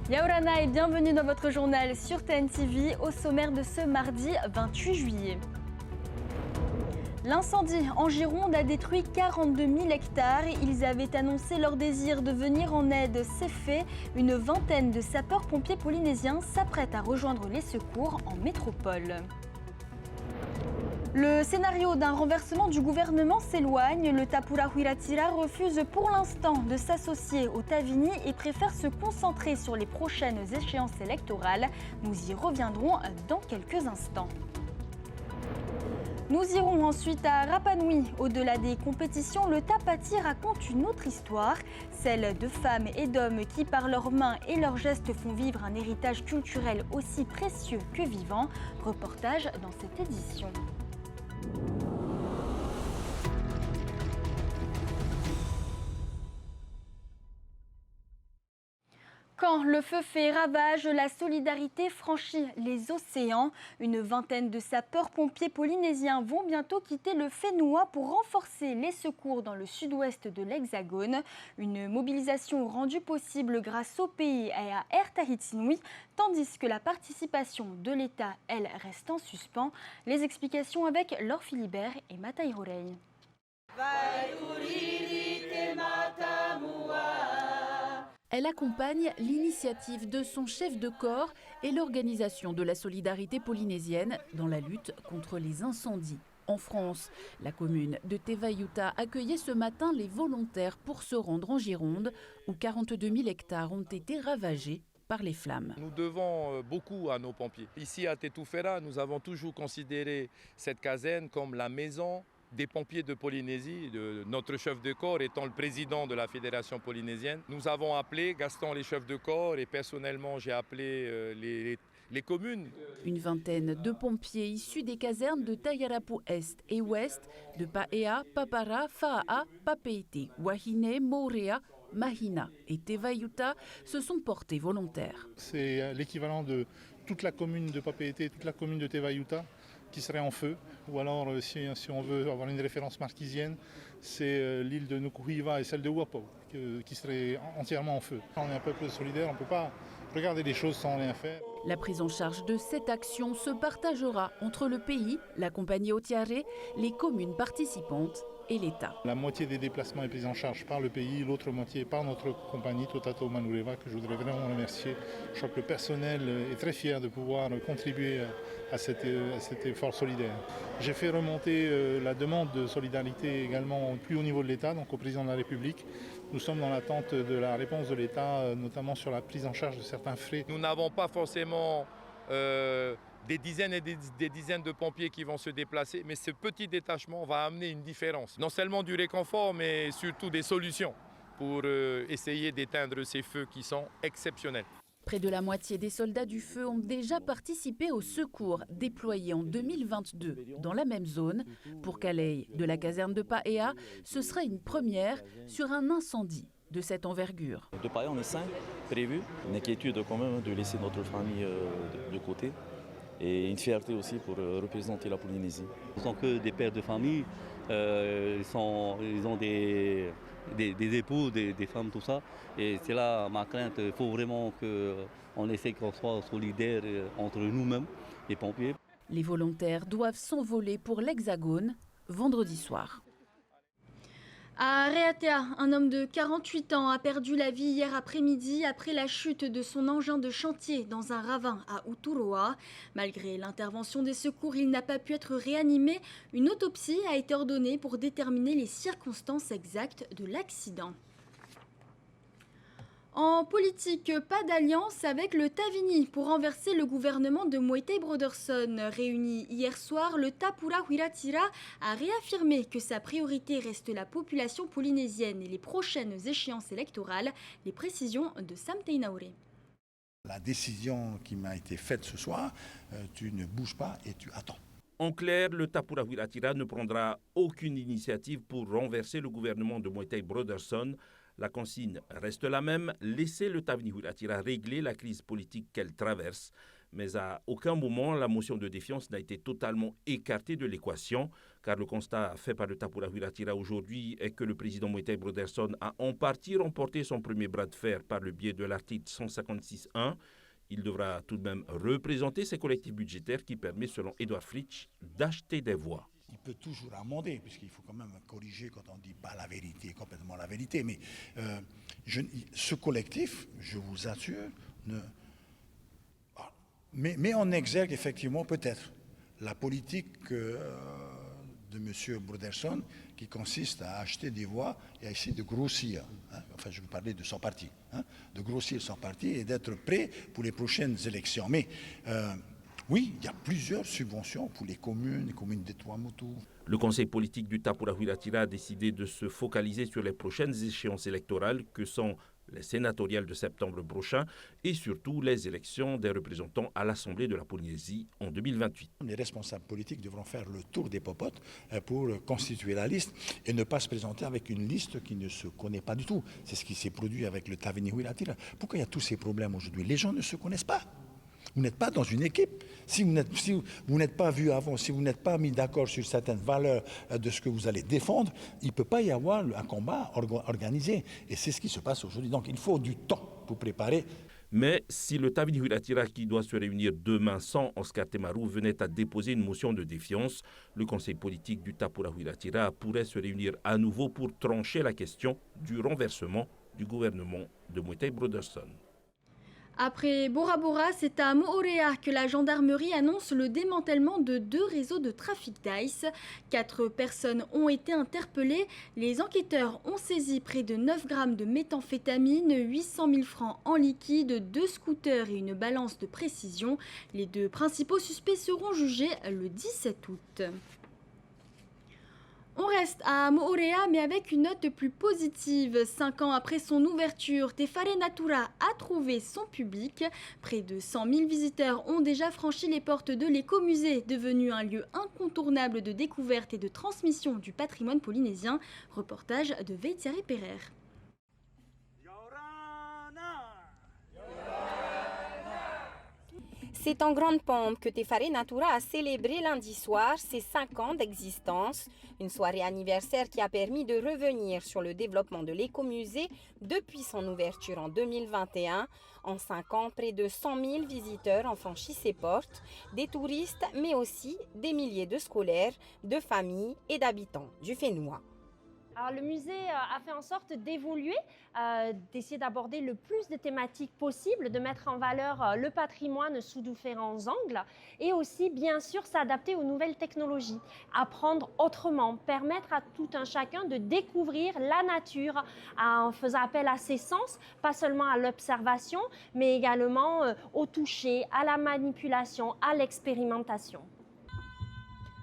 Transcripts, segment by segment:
Yaorana et bienvenue dans votre journal sur TNTV au sommaire de ce mardi 28 juillet. L'incendie en Gironde a détruit 42 000 hectares. Ils avaient annoncé leur désir de venir en aide. C'est fait. Une vingtaine de sapeurs-pompiers polynésiens s'apprêtent à rejoindre les secours en métropole. Le scénario d'un renversement du gouvernement s'éloigne. Le Tapura Huiratirá refuse pour l'instant de s'associer au Tavini et préfère se concentrer sur les prochaines échéances électorales. Nous y reviendrons dans quelques instants. Nous irons ensuite à Rapa Nui. Au-delà des compétitions, le Tapati raconte une autre histoire, celle de femmes et d'hommes qui, par leurs mains et leurs gestes, font vivre un héritage culturel aussi précieux que vivant. Reportage dans cette édition. Quand le feu fait ravage, la solidarité franchit les océans. Une vingtaine de sapeurs-pompiers polynésiens vont bientôt quitter le Whenua pour renforcer les secours dans le sud-ouest de l'Hexagone. Une mobilisation rendue possible grâce au pays et à Air Tahiti Nui, tandis que la participation de l'État, elle, reste en suspens. Les explications avec Laure Philibert et Matai Rorei. Elle accompagne l'initiative de son chef de corps et l'organisation de la solidarité polynésienne dans la lutte contre les incendies. En France, la commune de Tevayuta accueillait ce matin les volontaires pour se rendre en Gironde, où 42 000 hectares ont été ravagés par les flammes. Nous devons beaucoup à nos pompiers. Ici à Tetufera, nous avons toujours considéré cette caserne comme la maison des pompiers de Polynésie, notre chef de corps étant le président de la Fédération polynésienne. Nous avons appelé, Gaston, les chefs de corps, et personnellement j'ai appelé les communes. Une vingtaine de pompiers issus des casernes de Tayarapu Est et Ouest, de Paea, Papara, Faa, Papeete, Wahine, Moorea, Mahina et Tevayuta se sont portés volontaires. C'est l'équivalent de toute la commune de Papeete et toute la commune de Tevayuta qui serait en feu, ou alors si on veut avoir une référence marquisienne, c'est l'île de Nukuhiva et celle de Uapo qui seraient entièrement en feu. On est un peuple solidaire, on ne peut pas regarder les choses sans rien faire. La prise en charge de cette action se partagera entre le pays, la compagnie Otiare, les communes participantes et l'État. La moitié des déplacements est prise en charge par le pays, l'autre moitié par notre compagnie Totato Manureva, que je voudrais vraiment remercier. Je crois que le personnel est très fier de pouvoir contribuer à cet effort solidaire. J'ai fait remonter la demande de solidarité également plus au niveau de l'État, donc au président de la République. Nous sommes dans l'attente de la réponse de l'État, notamment sur la prise en charge de certains frais. Nous n'avons pas forcément des dizaines et des dizaines de pompiers qui vont se déplacer, mais ce petit détachement va amener une différence. Non seulement du réconfort, mais surtout des solutions pour essayer d'éteindre ces feux qui sont exceptionnels. Près de la moitié des soldats du feu ont déjà participé au secours déployé en 2022 dans la même zone. Pour Calais, de la caserne de Paea, ce sera une première sur un incendie de cette envergure. De Paea, on est 5 prévus. Une inquiétude quand même de laisser notre famille de côté. Et une fierté aussi pour représenter la Polynésie. Ils sont que des pères de famille, ils ont des époux, des femmes, tout ça. Et c'est là ma crainte. Il faut vraiment qu'on essaie qu'on soit solidaires entre nous-mêmes, les pompiers. Les volontaires doivent s'envoler pour l'Hexagone vendredi soir. À Reatea, un homme de 48 ans a perdu la vie hier après-midi après la chute de son engin de chantier dans un ravin à Uturoa. Malgré l'intervention des secours, il n'a pas pu être réanimé. Une autopsie a été ordonnée pour déterminer les circonstances exactes de l'accident. En politique, pas d'alliance avec le Tavini pour renverser le gouvernement de Moetai Broderson. Réuni hier soir, le Tapura Huiratirá a réaffirmé que sa priorité reste la population polynésienne et les prochaines échéances électorales. Les précisions de Sam Teinaure. La décision qui m'a été faite ce soir, tu ne bouges pas et tu attends. En clair, le Tapura Huiratirá ne prendra aucune initiative pour renverser le gouvernement de Moetai Broderson. La consigne reste la même, laisser le Tavini Huiratirá régler la crise politique qu'elle traverse. Mais à aucun moment, la motion de défiance n'a été totalement écartée de l'équation, car le constat fait par le Tapura Huiratira aujourd'hui est que le président Moïtai Broderson a en partie remporté son premier bras de fer par le biais de l'article 156.1. Il devra tout de même représenter ses collectifs budgétaires qui permet, selon Edouard Fritsch, d'acheter des voix. Il peut toujours amender, puisqu'il faut quand même corriger quand on ne dit pas la vérité, complètement la vérité. Mais ce collectif, je vous assure, met en exergue effectivement peut-être la politique de M. Broderson qui consiste à acheter des voix et à essayer de grossir. Enfin, je veux parler de son parti. De grossir son parti et d'être prêt pour les prochaines élections. Mais oui, il y a plusieurs subventions pour les communes de Tuamotu. Le conseil politique du Tapura Huiratira a décidé de se focaliser sur les prochaines échéances électorales que sont les sénatoriales de septembre prochain et surtout les élections des représentants à l'Assemblée de la Polynésie en 2028. Les responsables politiques devront faire le tour des popotes pour constituer la liste et ne pas se présenter avec une liste qui ne se connaît pas du tout. C'est ce qui s'est produit avec le Tavini Huiratira. Pourquoi il y a tous ces problèmes aujourd'hui? Les gens ne se connaissent pas. Vous n'êtes pas dans une équipe. Si vous n'êtes pas vu avant, si vous n'êtes pas mis d'accord sur certaines valeurs de ce que vous allez défendre, il ne peut pas y avoir un combat organisé. Et c'est ce qui se passe aujourd'hui. Donc il faut du temps pour préparer. Mais si le Tavini Huiratira, qui doit se réunir demain sans Oscar Temaru, venait à déposer une motion de défiance, le conseil politique du Tapura Huiratira pourrait se réunir à nouveau pour trancher la question du renversement du gouvernement de Moïtai Broderson. Après Bora Bora, c'est à Moorea que la gendarmerie annonce le démantèlement de 2 réseaux de trafic d'ice. 4 personnes ont été interpellées. Les enquêteurs ont saisi près de 9 grammes de méthamphétamine, 800 000 francs en liquide, 2 scooters et une balance de précision. Les 2 principaux suspects seront jugés le 17 août. On reste à Moorea, mais avec une note plus positive. 5 ans après son ouverture, Te Whare Natura a trouvé son public. Près de 100 000 visiteurs ont déjà franchi les portes de l'écomusée, devenu un lieu incontournable de découverte et de transmission du patrimoine polynésien. Reportage de Veitiari Pereire. C'est en grande pompe que Te Whare Natura a célébré lundi soir ses 5 ans d'existence. Une soirée anniversaire qui a permis de revenir sur le développement de l'écomusée depuis son ouverture en 2021. En 5 ans, près de 100 000 visiteurs ont franchi ses portes, des touristes mais aussi des milliers de scolaires, de familles et d'habitants du Whenua. Alors, le musée a fait en sorte d'évoluer, d'essayer d'aborder le plus de thématiques possibles, de mettre en valeur le patrimoine sous différents angles et aussi, bien sûr, s'adapter aux nouvelles technologies, apprendre autrement, permettre à tout un chacun de découvrir la nature en faisant appel à ses sens, pas seulement à l'observation, mais également au toucher, à la manipulation, à l'expérimentation.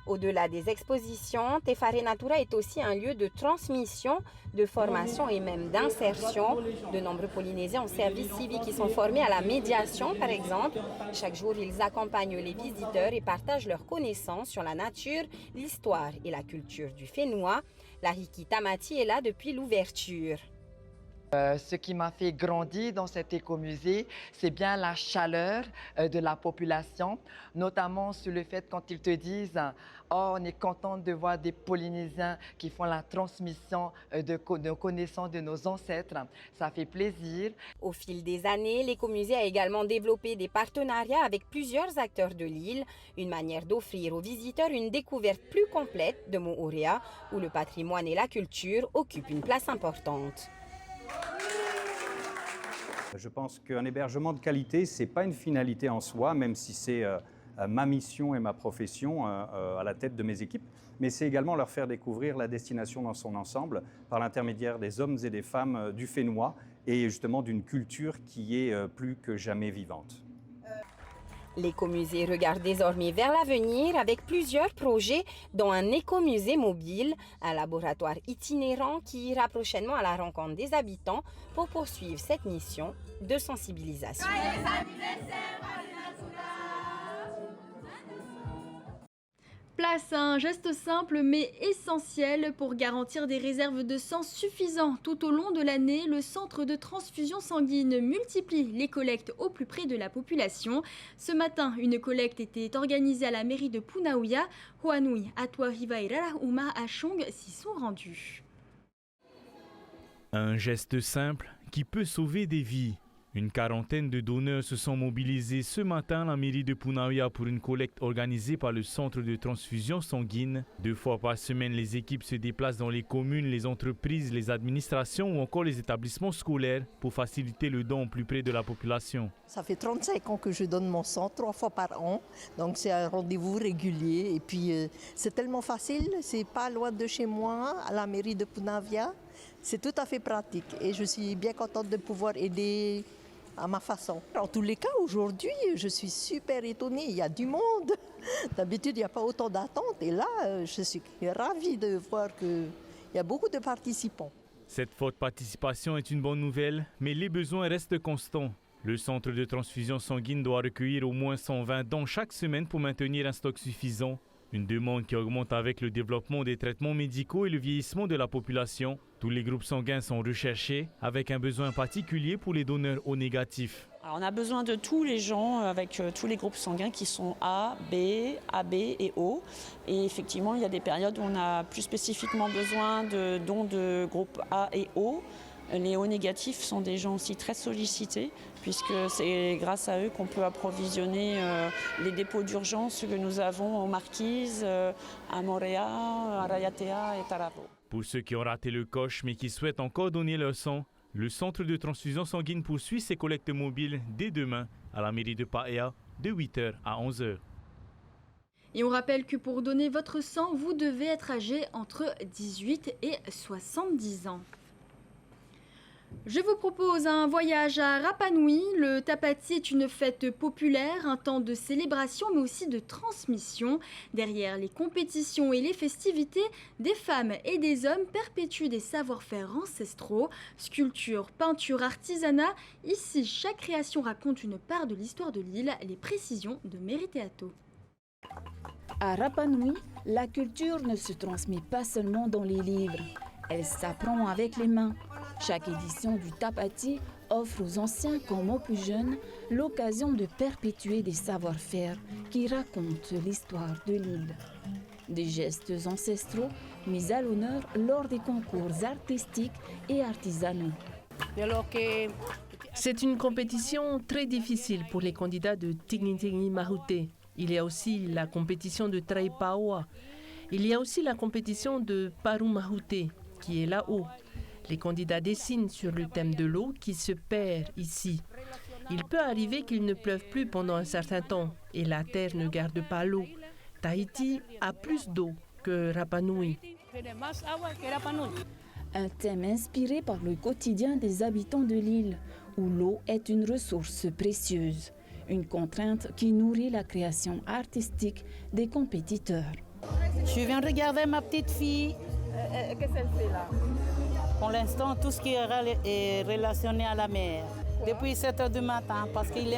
Au-delà des expositions, Te Whare Natura est aussi un lieu de transmission, de formation et même d'insertion. De nombreux Polynésiens en service civique qui sont formés à la médiation, par exemple. Chaque jour, ils accompagnent les visiteurs et partagent leurs connaissances sur la nature, l'histoire et la culture du Whenua. La Hiki Tamati est là depuis l'ouverture. Ce qui m'a fait grandir dans cet écomusée, c'est bien la chaleur de la population, notamment sur le fait quand ils te disent « Oh, on est content de voir des Polynésiens qui font la transmission de nos connaissances de nos ancêtres ». Ça fait plaisir. Au fil des années, l'écomusée a également développé des partenariats avec plusieurs acteurs de l'île, une manière d'offrir aux visiteurs une découverte plus complète de Moorea, où le patrimoine et la culture occupent une place importante. Je pense qu'un hébergement de qualité, ce n'est pas une finalité en soi, même si c'est ma mission et ma profession à la tête de mes équipes, mais c'est également leur faire découvrir la destination dans son ensemble par l'intermédiaire des hommes et des femmes du Whenua et justement d'une culture qui est plus que jamais vivante. L'écomusée regarde désormais vers l'avenir avec plusieurs projets, dont un écomusée mobile, un laboratoire itinérant qui ira prochainement à la rencontre des habitants pour poursuivre cette mission de sensibilisation. Place à un geste simple mais essentiel pour garantir des réserves de sang suffisantes. Tout au long de l'année, le centre de transfusion sanguine multiplie les collectes au plus près de la population. Ce matin, une collecte était organisée à la mairie de Punaouia. Hoanui, Atuariva et Rarauma Achong s'y sont rendus. Un geste simple qui peut sauver des vies. Une quarantaine de donneurs se sont mobilisés ce matin à la mairie de Punaouia pour une collecte organisée par le centre de transfusion sanguine. 2 fois par semaine, les équipes se déplacent dans les communes, les entreprises, les administrations ou encore les établissements scolaires pour faciliter le don au plus près de la population. Ça fait 35 ans que je donne mon sang, 3 fois par an. Donc c'est un rendez-vous régulier. Et puis c'est tellement facile, c'est pas loin de chez moi, à la mairie de Punaouia. C'est tout à fait pratique et je suis bien contente de pouvoir aider à ma façon. En tous les cas, aujourd'hui, je suis super étonnée. Il y a du monde. D'habitude, il n'y a pas autant d'attentes. Et là, je suis ravie de voir qu'il y a beaucoup de participants. Cette forte participation est une bonne nouvelle, mais les besoins restent constants. Le centre de transfusion sanguine doit recueillir au moins 120 dons chaque semaine pour maintenir un stock suffisant. Une demande qui augmente avec le développement des traitements médicaux et le vieillissement de la population. Tous les groupes sanguins sont recherchés, avec un besoin particulier pour les donneurs O négatifs. Alors on a besoin de tous les gens, avec tous les groupes sanguins qui sont A, B, AB et O. Et effectivement, il y a des périodes où on a plus spécifiquement besoin de dons de groupes A et O. Les O négatifs sont des gens aussi très sollicités, puisque c'est grâce à eux qu'on peut approvisionner les dépôts d'urgence que nous avons aux Marquises, à Moréa, à Rayatea et Taravo. Pour ceux qui ont raté le coche mais qui souhaitent encore donner leur sang, le centre de transfusion sanguine poursuit ses collectes mobiles dès demain à la mairie de Paea de 8h à 11h. Et on rappelle que pour donner votre sang, vous devez être âgé entre 18 et 70 ans. Je vous propose un voyage à Rapa Nui. Le Tapati est une fête populaire, un temps de célébration mais aussi de transmission. Derrière les compétitions et les festivités, des femmes et des hommes perpétuent des savoir-faire ancestraux. Sculpture, peinture, artisanat, ici chaque création raconte une part de l'histoire de l'île. Les précisions de Meriteato. À Rapa Nui, la culture ne se transmet pas seulement dans les livres. Elle s'apprend avec les mains. Chaque édition du Tapati offre aux anciens comme aux plus jeunes l'occasion de perpétuer des savoir-faire qui racontent l'histoire de l'île. Des gestes ancestraux mis à l'honneur lors des concours artistiques et artisanaux. C'est une compétition très difficile pour les candidats de Tignitigni Mahute. Il y a aussi la compétition de Traipaoa. Il y a aussi la compétition de Paru Mahute, qui est là-haut. Les candidats dessinent sur le thème de l'eau qui se perd ici. Il peut arriver qu'il ne pleuve plus pendant un certain temps et la terre ne garde pas l'eau. Tahiti a plus d'eau que Rapa Nui. Un thème inspiré par le quotidien des habitants de l'île, où l'eau est une ressource précieuse. Une contrainte qui nourrit la création artistique des compétiteurs. Je viens regarder ma petite fille. Qu'est-ce qu'elle fait là? Pour l'instant, tout ce qui est relationné à la mer. Depuis 7 h du matin, parce qu'elle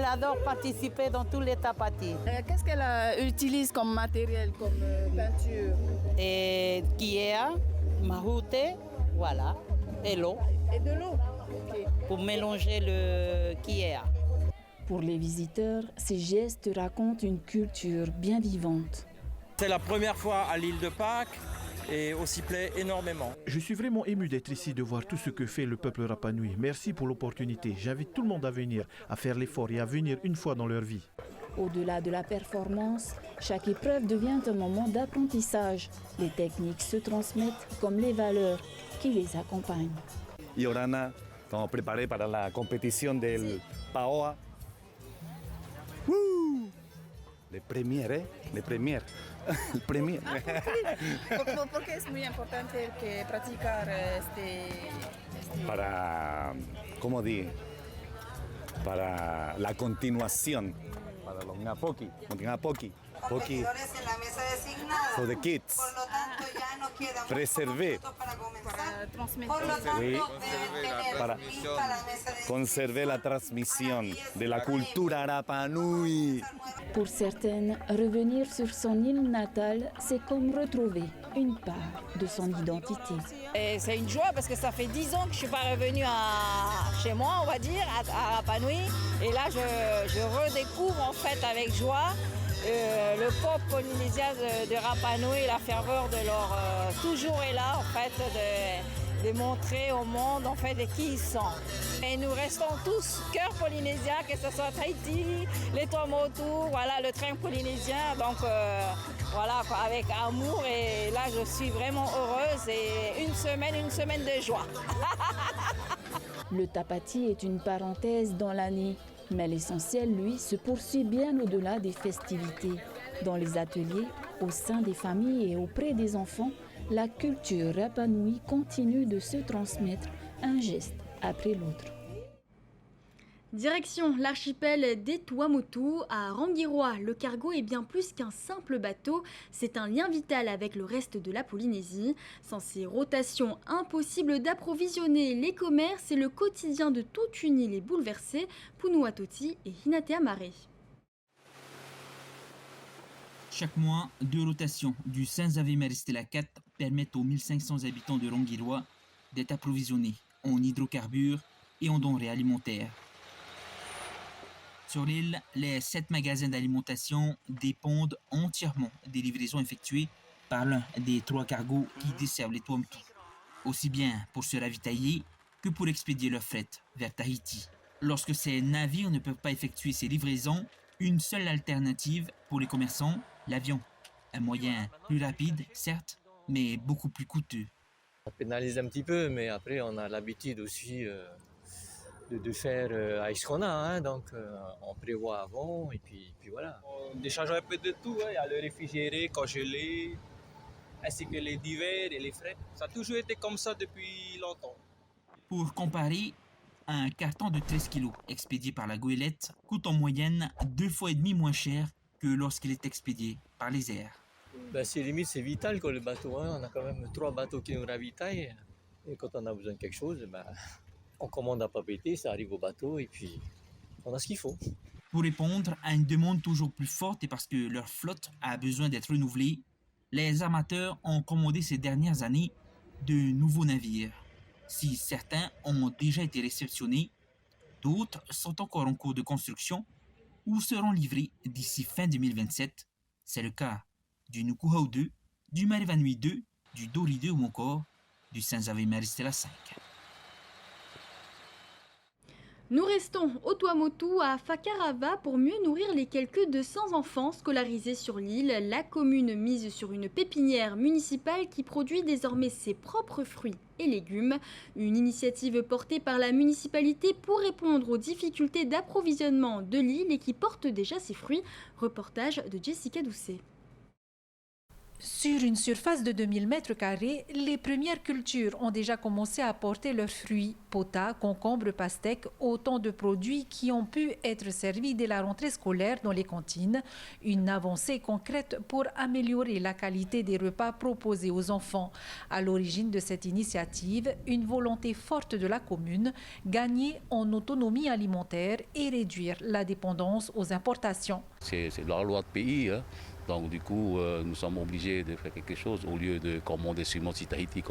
adore participer dans tous les tapatis. Qu'est-ce qu'elle utilise comme matériel, comme peinture? Et kiea, mahute, voilà, et l'eau. Et de l'eau? Okay. Pour mélanger le kiea. Pour les visiteurs, ces gestes racontent une culture bien vivante. C'est la première fois à l'île de Pâques. Et on s'y plaît énormément. Je suis vraiment ému d'être ici, de voir tout ce que fait le peuple Rapa Nui. Merci pour l'opportunité. J'invite tout le monde à venir, à faire l'effort et à venir une fois dans leur vie. Au-delà de la performance, chaque épreuve devient un moment d'apprentissage. Les techniques se transmettent comme les valeurs qui les accompagnent. Y Orana, estamos preparados para la competición del Paoa. Les premiers, les premiers. El premier. ¿Por qué es muy importante que practicar Para, ¿cómo di? Para la continuación para los ngapoki. Ngapoki. Poki for the kids. Preserver. Oui, para conserver la transmission de la cultura Rapa Nui. Pour certaines, revenir sur son île natale, c'est comme retrouver une part de son identité. C'est une joie parce que ça fait 10 ans que je ne suis pas revenue chez moi, on va dire, à Rapa Nui. Et là, je redécouvre en fait avec joie le pop polynésien de Rapa Nui, la ferveur de leur toujours est là en fait de montrer au monde en fait de qui ils sont. Et nous restons tous cœur polynésien, que ce soit Tahiti, les Tuamotu, voilà le train polynésien, donc voilà avec amour et là je suis vraiment heureuse et une semaine de joie. Le tapati est une parenthèse dans l'année. Mais l'essentiel, lui, se poursuit bien au-delà des festivités. Dans les ateliers, au sein des familles et auprès des enfants, la culture Rapa Nui continue de se transmettre un geste après l'autre. Direction l'archipel des Tuamotu à Rangiroa. Le cargo est bien plus qu'un simple bateau, c'est un lien vital avec le reste de la Polynésie. Sans ces rotations, impossible d'approvisionner les commerces et le quotidien de toute une île est bouleversé. Punuatoti et Hinatea Mare. Chaque mois, 2 rotations du Saint-Xavier Maristella 4 permettent aux 1500 habitants de Rangiroa d'être approvisionnés en hydrocarbures et en denrées alimentaires. Sur l'île, les 7 magasins d'alimentation dépendent entièrement des livraisons effectuées par l'un des 3 cargos qui desservent les Tuamotu, aussi bien pour se ravitailler que pour expédier leur fret vers Tahiti. Lorsque ces navires ne peuvent pas effectuer ces livraisons, une seule alternative pour les commerçants, l'avion. Un moyen plus rapide, certes, mais beaucoup plus coûteux. Ça pénalise un petit peu, mais après on a l'habitude aussi de faire avec ce qu'on a, hein, donc on prévoit avant et puis voilà. On décharge un peu de tout, hein. Il y a le réfrigéré, congelé, ainsi que les divers et les frais. Ça a toujours été comme ça depuis longtemps. Pour comparer, un carton de 13 kg expédié par la goélette coûte en moyenne 2,5 fois moins cher que lorsqu'il est expédié par les airs. Ben, c'est limite, c'est vital quoi, le bateau, hein. On a quand même 3 bateaux qui nous ravitaillent et quand on a besoin de quelque chose, ben, on commande à papeter, ça arrive au bateau et puis on a ce qu'il faut. Pour répondre à une demande toujours plus forte et parce que leur flotte a besoin d'être renouvelée, les armateurs ont commandé ces dernières années de nouveaux navires. Si certains ont déjà été réceptionnés, d'autres sont encore en cours de construction ou seront livrés d'ici fin 2027. C'est le cas du Nukuhau 2, du Marivanui 2, du Dori 2 ou encore du Saint-Xavier Maristella 5. Nous restons au Tuamotu à Fakarava pour mieux nourrir les quelques 200 enfants scolarisés sur l'île. La commune mise sur une pépinière municipale qui produit désormais ses propres fruits et légumes. Une initiative portée par la municipalité pour répondre aux difficultés d'approvisionnement de l'île et qui porte déjà ses fruits. Reportage de Jessica Doucet. Sur une surface de 2000 m², les premières cultures ont déjà commencé à porter leurs fruits, potas, concombres, pastèques, autant de produits qui ont pu être servis dès la rentrée scolaire dans les cantines. Une avancée concrète pour améliorer la qualité des repas proposés aux enfants. À l'origine de cette initiative, une volonté forte de la commune, gagner en autonomie alimentaire et réduire la dépendance aux importations. C'est la loi de pays, hein. Donc du coup, nous sommes obligés de faire quelque chose au lieu de commander seulement si Tahiti,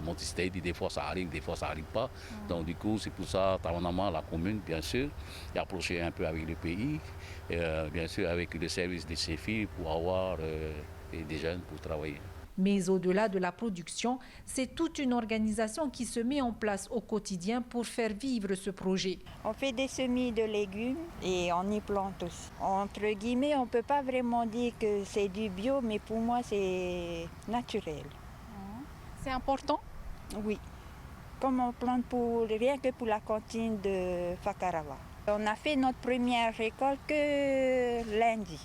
des fois ça arrive, des fois ça n'arrive pas. Donc du coup, c'est pour ça, Tawanama, la commune, bien sûr, est approché un peu avec le pays, bien sûr avec le service des CEFI pour avoir des jeunes pour travailler. Mais au-delà de la production, c'est toute une organisation qui se met en place au quotidien pour faire vivre ce projet. On fait des semis de légumes et on y plante aussi. Entre guillemets, on ne peut pas vraiment dire que c'est du bio, mais pour moi, c'est naturel. C'est important? Oui. Comme on plante rien que pour la cantine de Fakarava. On a fait notre première récolte que lundi.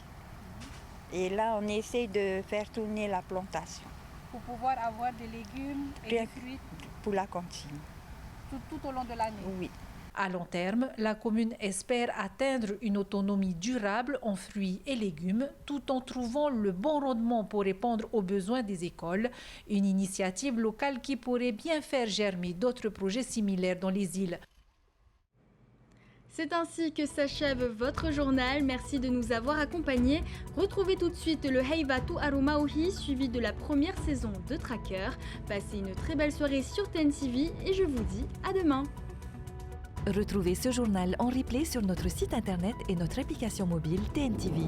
Et là, on essaie de faire tourner la plantation. Pour pouvoir avoir des légumes et des fruits pour la cantine. Tout au long de l'année? Oui. À long terme, la commune espère atteindre une autonomie durable en fruits et légumes tout en trouvant le bon rendement pour répondre aux besoins des écoles. Une initiative locale qui pourrait bien faire germer d'autres projets similaires dans les îles. C'est ainsi que s'achève votre journal. Merci de nous avoir accompagnés. Retrouvez tout de suite le Heivatu Arumauhi suivi de la première saison de Tracker. Passez une très belle soirée sur TNTV et je vous dis à demain. Retrouvez ce journal en replay sur notre site internet et notre application mobile TNTV.